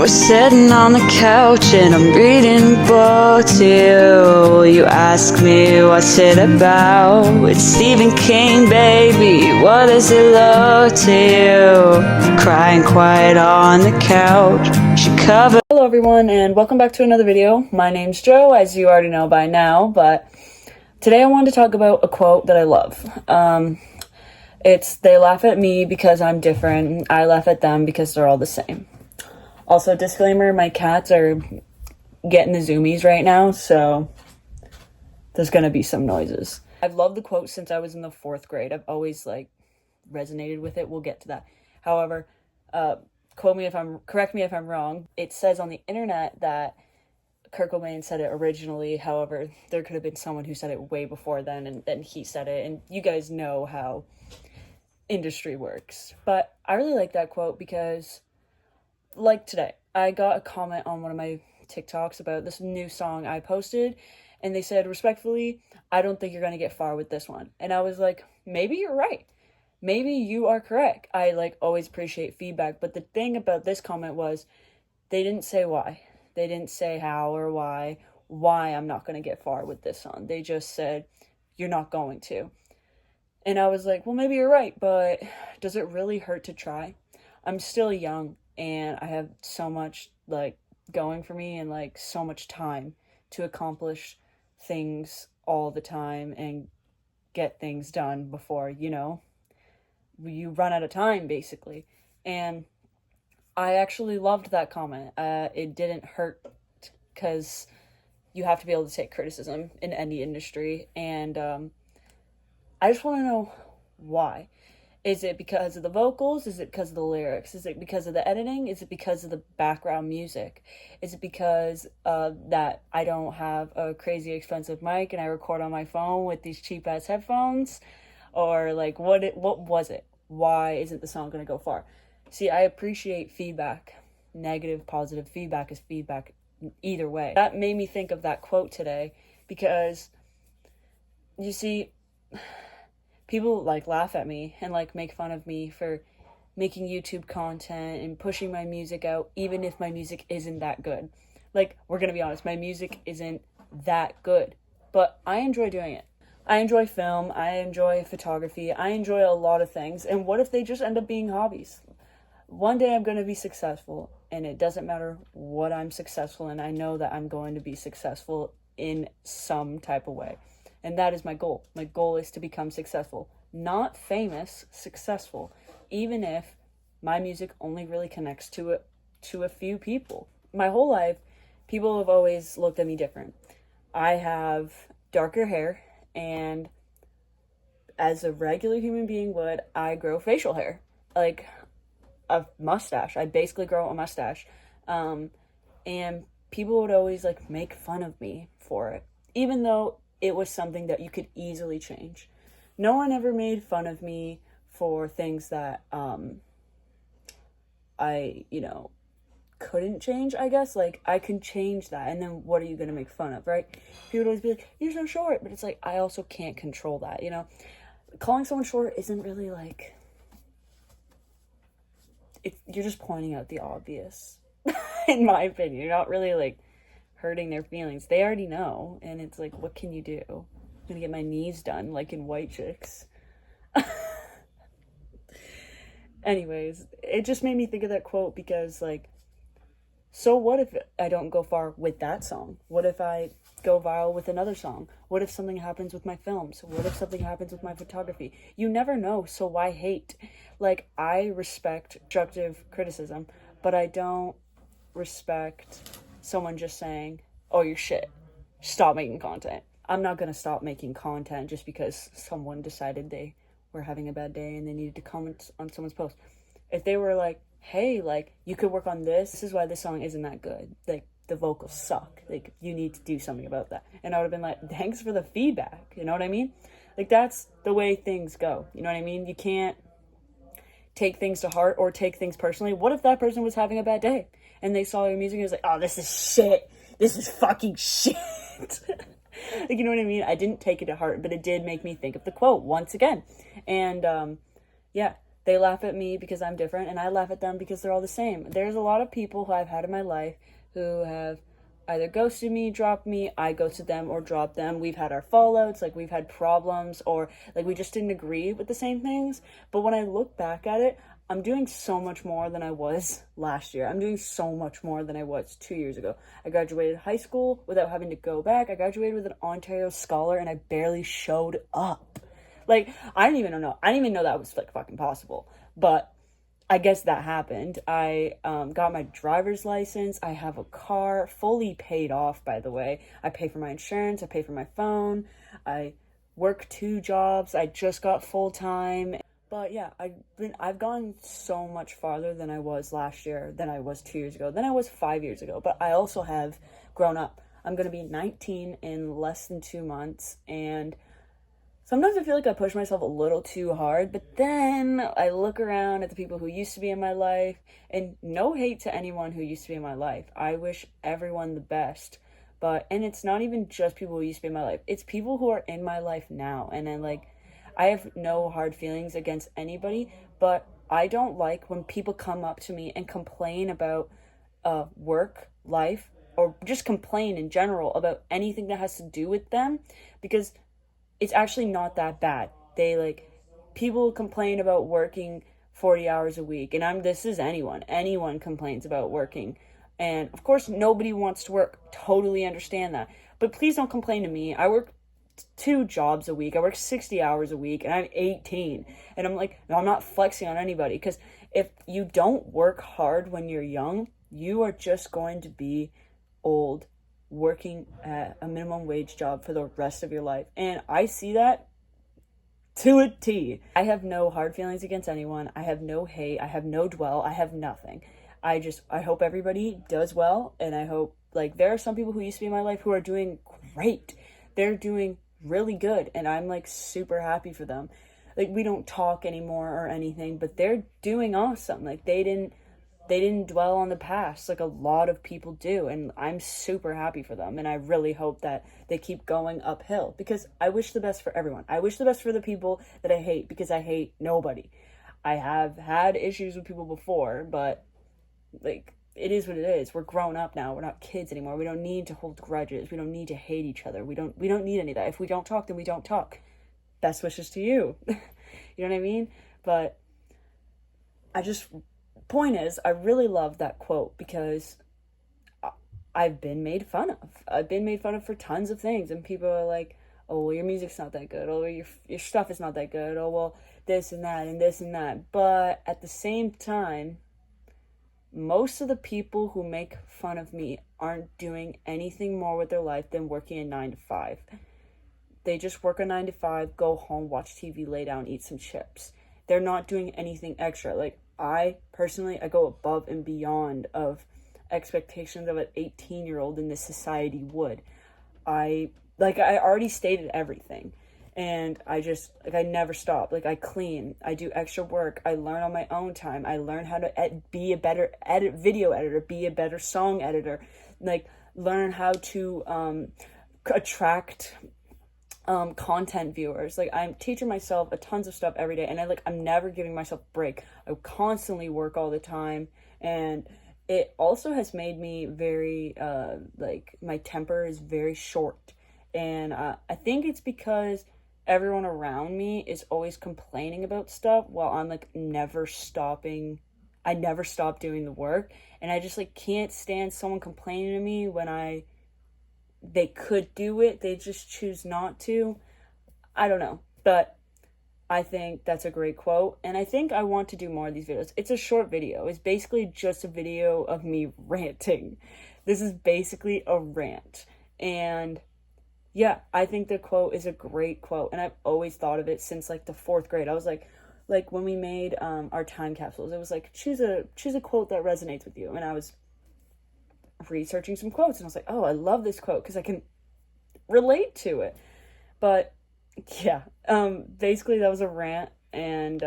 We're sitting on the couch and I'm reading a book to you. You ask me what's it about? It's Stephen King, baby. What does it look to you? Crying quiet on the couch. She covered. Hello everyone and welcome back to another video. My name's Joe, as you already know by now, but today I wanted to talk about a quote that I love. It's, they laugh at me because I'm different. I laugh at them because they're all the same. Also, disclaimer, my cats are getting the zoomies right now, so there's gonna be some noises. I've loved the quote since I was in the 4th grade. I've always, resonated with it. We'll get to that. However, correct me if I'm wrong. It says on the internet that Kurt Cobain said it originally. However, there could have been someone who said it way before then, and then he said it. And you guys know how industry works. But I really like that quote because, like today, I got a comment on one of my TikToks about this new song I posted, and they said, respectfully, I don't think you're going to get far with this one. And I was like, maybe you're right. Maybe you are correct. I always appreciate feedback. But the thing about this comment was they didn't say why. They didn't say how or why I'm not going to get far with this song. They just said, you're not going to. And I was like, well, maybe you're right, but does it really hurt to try? I'm still young and I have so much going for me and so much time to accomplish things all the time and get things done before, you run out of time basically. And I actually loved that comment. It didn't hurt because you have to be able to take criticism in any industry. And I just want to know why. Is it because of the vocals? Is it because of the lyrics? Is it because of the editing? Is it because of the background music? Is it because that I don't have a crazy expensive mic and I record on my phone with these cheap ass headphones? Or what was it? Why isn't the song going to go far? See, I appreciate feedback. Negative, positive feedback is feedback either way. That made me think of that quote today because, you see, people laugh at me and make fun of me for making YouTube content and pushing my music out, even if my music isn't that good. We're gonna be honest, my music isn't that good, but I enjoy doing it. I enjoy film, I enjoy photography, I enjoy a lot of things, and what if they just end up being hobbies? One day I'm gonna be successful, and it doesn't matter what I'm successful in, I know that I'm going to be successful in some type of way. And that is my goal. My goal is to become successful. Not famous, successful. Even if my music only really connects to a few people. My whole life, people have always looked at me different. I have darker hair, and as a regular human being would, I grow facial hair. A mustache. I basically grow a mustache. And people would always make fun of me for it. Even though it was something that you could easily change. No one ever made fun of me for things that I, couldn't change, I guess. I can change that, and then what are you going to make fun of, right? People would always be like, you're so short, but it's I also can't control that, Calling someone short isn't really you're just pointing out the obvious, in my opinion. You're not really, hurting their feelings. They already know, and it's what can you do? I'm gonna get my knees done in White Chicks. Anyways, it just made me think of that quote because so what if I don't go far with that song? What if I go viral with another song? What if something happens with my films? What if something happens with my photography? You never know, so why hate? I respect constructive criticism, but I don't respect someone just saying, oh, you're shit, stop making content. I'm not going to stop making content just because someone decided they were having a bad day and they needed to comment on someone's post. If they were hey, you could work on this. This is why this song isn't that good. The vocals suck. You need to do something about that. And I would have been thanks for the feedback. You know what I mean? That's the way things go. You know what I mean? You can't take things to heart or take things personally. What if that person was having a bad day and they saw your music and was oh, this is shit. This is fucking shit. You know what I mean? I didn't take it to heart, but it did make me think of the quote once again. And, yeah, They laugh at me because I'm different, and I laugh at them because they're all the same. There's a lot of people who I've had in my life who have either ghosted me, dropped me, I ghosted them or dropped them. We've had our fallouts, like we've had problems, or like we just didn't agree with the same things. But when I look back at it, I'm doing so much more than I was last year. I'm doing so much more than I was 2 years ago. I graduated high school without having to go back. I graduated with an Ontario Scholar and I barely showed up. Like, I didn't even know. I didn't even know that was like fucking possible. But I guess that happened. I got my driver's license. I have a car Fully paid off, by the way. I pay for my insurance. I pay for my phone. I work 2 jobs. I just got full time. But yeah, I've gone so much farther than I was last year, than I was 2 years ago, than I was 5 years ago. But I also have grown up. I'm gonna be 19 in less than 2 months, and sometimes I feel like I push myself a little too hard, but then I look around at the people who used to be in my life, and no hate to anyone who used to be in my life. I wish everyone the best. And it's not even just people who used to be in my life. It's people who are in my life now. And then, like, I have no hard feelings against anybody, but I don't like when people come up to me and complain about work, life, or just complain in general about anything that has to do with them, because it's actually not that bad. People complain about working 40 hours a week, and this is anyone complains about working, and of course nobody wants to work. Totally understand that, but please don't complain to me. I work 2 jobs a week. I work 60 hours a week, and I'm 18, and I'm like, no, I'm not flexing on anybody, because if you don't work hard when you're young, you are just going to be old working at a minimum wage job for the rest of your life. And I see that to a T. I have no hard feelings against anyone. I have no hate. I have no dwell. I have nothing. I hope everybody does well, and I hope, like, there are some people who used to be in my life who are doing great. They're doing really good, and I'm like super happy for them. Like, we don't talk anymore or anything, but they're doing awesome. Like, they didn't dwell on the past like a lot of people do, and I'm super happy for them, and I really hope that they keep going uphill, because I wish the best for everyone. I wish the best for the people that I hate, because I hate nobody. I have had issues with people before, but like, it is what it is. We're grown up now. We're not kids anymore. We don't need to hold grudges. We don't need to hate each other. We don't need any of that. If we don't talk, then we don't talk. Best wishes to you. You know what I mean? But point is, I really love that quote, because I've been made fun of. I've been made fun of for tons of things, and people are like, oh, well, your music's not that good. Oh, your stuff is not that good. Oh, well, this and that and this and that. But at the same time, most of the people who make fun of me aren't doing anything more with their life than working a 9 to 5. They just work a 9 to 5, go home, watch TV, lay down, eat some chips. They're not doing anything extra. Like, I personally go above and beyond of expectations of an 18-year-old in this society would. I already stated everything, and I never stop. Like, I clean, I do extra work, I learn on my own time, I learn how to be a better video editor, be a better song editor, like, learn how to attract content viewers. Like, I'm teaching myself a tons of stuff every day, and I'm never giving myself a break. I constantly work all the time, and it also has made me very my temper is very short, and I think it's because everyone around me is always complaining about stuff while I'm never stopping. I never stop doing the work, and I just can't stand someone complaining to me when they could do it, they just choose not to. I don't know, but I think that's a great quote, and I think I want to do more of these videos. It's a short video. It's basically just a video of me ranting. This is basically a rant, and yeah, I think the quote is a great quote, and I've always thought of it since the 4th grade. I was like when we made our time capsules, it was choose a quote that resonates with you, and I was researching some quotes, and I was like, oh, I love this quote because I can relate to it. But yeah, basically that was a rant, and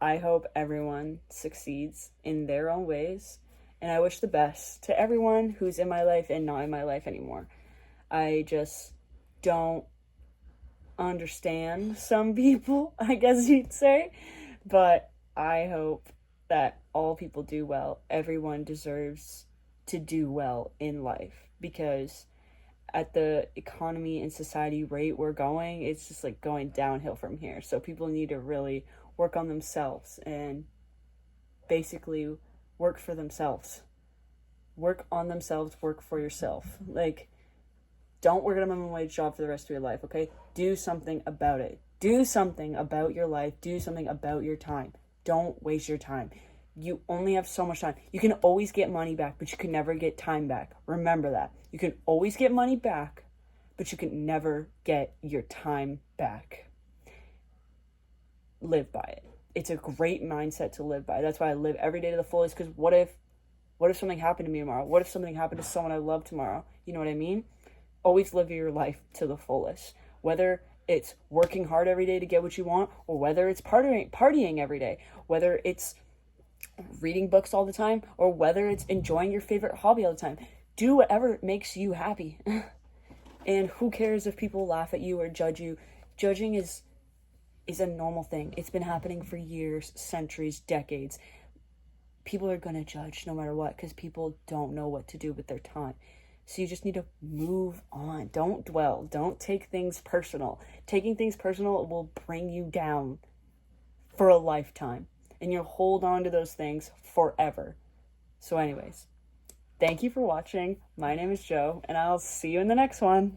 I hope everyone succeeds in their own ways, and I wish the best to everyone who's in my life and not in my life anymore. I just don't understand some people, I guess you'd say, but I hope that all people do well. Everyone deserves to do well in life, because at the economy and society rate we're going, it's just like going downhill from here. So people need to really work on themselves and basically work for themselves. Work on themselves, work for yourself. Like, don't work at a minimum wage job for the rest of your life, okay? Do something about it. Do something about your life. Do something about your time. Don't waste your time. You only have so much time. You can always get money back, but you can never get time back. Remember that. You can always get money back, but you can never get your time back. Live by it. It's a great mindset to live by. That's why I live every day to the fullest, because what if something happened to me tomorrow? What if something happened to someone I love tomorrow? You know what I mean? Always live your life to the fullest. Whether it's working hard every day to get what you want, or whether it's partying every day, whether it's reading books all the time, or whether it's enjoying your favorite hobby all the time. Do whatever makes you happy. And who cares if people laugh at you or judge you? Judging is a normal thing. It's been happening for years, centuries, decades. People are going to judge no matter what, because people don't know what to do with their time. So you just need to move on. Don't dwell. Don't take things personal. Taking things personal will bring you down for a lifetime, and you'll hold on to those things forever. So anyways, thank you for watching. My name is Joe, and I'll see you in the next one.